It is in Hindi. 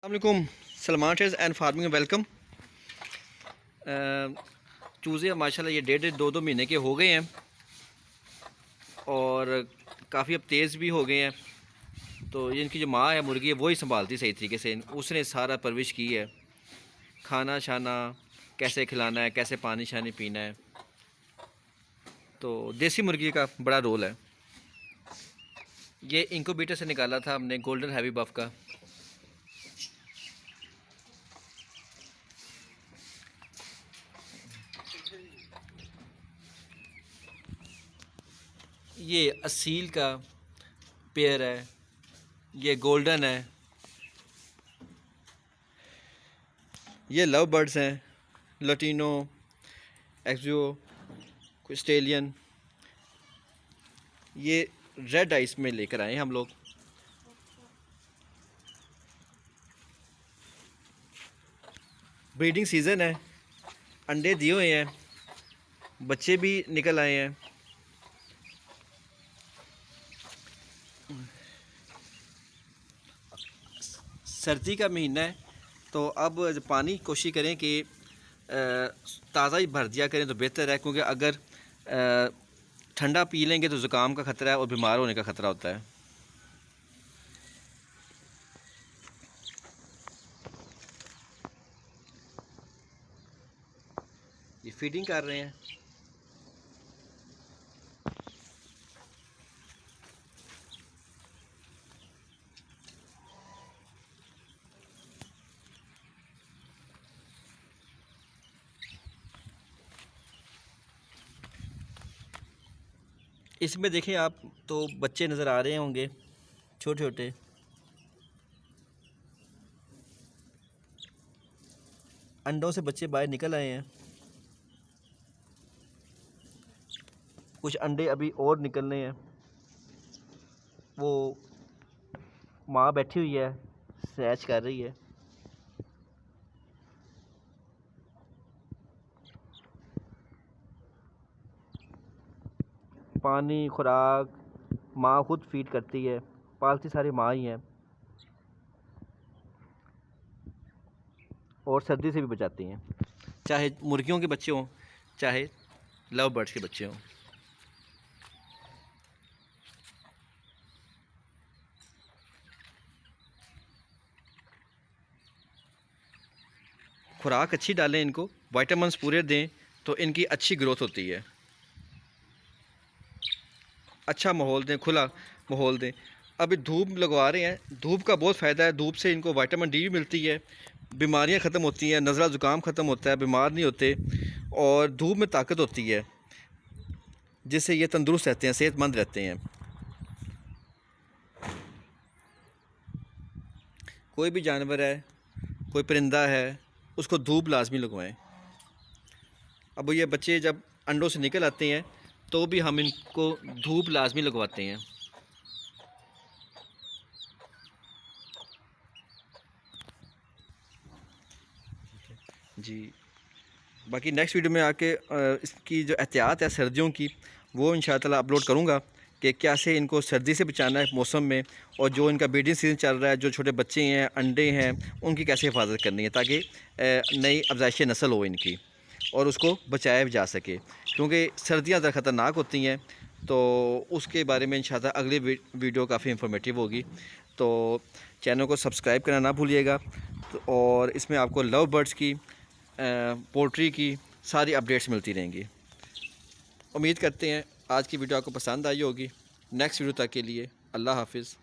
अस्सलामुअलैकुम। सलमान ट्रेड्स एंड फार्मिंग में वेलकम। चूज़े माशाल्लाह ये डेढ़ दो दो महीने के हो गए हैं और काफ़ी अब तेज़ भी हो गए हैं। तो ये इनकी जो माँ है मुर्गी है वही संभालती सही तरीके से, उसने सारा परवरिश की है, खाना शाना कैसे खिलाना है, कैसे पानी शानी पीना है। तो देसी मुर्गी का बड़ा रोल है। ये इंक्यूबेटर से निकाला था हमने गोल्डन हैवी बफ का। ये असील का पेयर है, ये गोल्डन है, ये लव बर्ड्स हैं, लटीनो, एक्सियो, ऑस्ट्रेलियन। ये रेड आइस में लेकर आए हम लोग। ब्रीडिंग सीज़न है, अंडे दिए हुए हैं, बच्चे भी निकल आए हैं। सर्दी का महीना है तो अब पानी कोशिश करें कि ताज़ा ही भर दिया करें तो बेहतर है, क्योंकि अगर ठंडा पी लेंगे तो ज़ुकाम का ख़तरा है और बीमार होने का ख़तरा होता है। ये फीडिंग कर रहे हैं। इसमें देखें आप तो बच्चे नज़र आ रहे होंगे छोटे छोटे। अंडों से बच्चे बाहर निकल आए हैं। कुछ अंडे अभी और निकलने हैं। वो माँ बैठी हुई है, सैच कर रही है। पानी खुराक माँ खुद फीड करती है, पालती सारी माँ ही हैं और सर्दी से भी बचाती हैं, चाहे मुर्गियों के बच्चे हों चाहे लव बर्ड्स के बच्चे हों। खुराक अच्छी डालें, इनको विटामिन्स पूरे दें तो इनकी अच्छी ग्रोथ होती है। अच्छा माहौल दें, खुला माहौल दें। अभी धूप लगवा रहे हैं, धूप का बहुत फ़ायदा है। धूप से इनको विटामिन डी भी मिलती है, बीमारियां ख़त्म होती हैं, नज़ला ज़ुकाम ख़त्म होता है, बीमार नहीं होते और धूप में ताकत होती है जिससे ये तंदुरुस्त रहते हैं, सेहतमंद रहते हैं। कोई भी जानवर है, कोई परिंदा है, उसको धूप लाजमी लगवाएं। अब ये बच्चे जब अंडों से निकल आते हैं तो भी हम इनको धूप लाजमी लगवाते हैं। जी, बाकी नेक्स्ट वीडियो में आके इसकी जो एहतियात है सर्दियों की वो इंशाअल्लाह अपलोड करूँगा कि कैसे इनको सर्दी से बचाना है मौसम में, और जो इनका ब्रीडिंग सीज़न चल रहा है, जो छोटे बच्चे हैं, अंडे हैं, उनकी कैसे हिफाजत करनी है ताकि नई अफजाइश नस्ल हो इनकी और उसको बचाया जा सके, क्योंकि सर्दियाँ ज़रा ख़तरनाक होती हैं। तो उसके बारे में इंशाअल्लाह अगली वीडियो काफ़ी इंफॉर्मेटिव होगी। तो चैनल को सब्सक्राइब करना ना भूलिएगा। और इसमें आपको लव बर्ड्स की, पोल्ट्री की सारी अपडेट्स मिलती रहेंगी। उम्मीद करते हैं आज की वीडियो आपको पसंद आई होगी। नेक्स्ट वीडियो तक के लिए अल्लाह हाफ़िज़।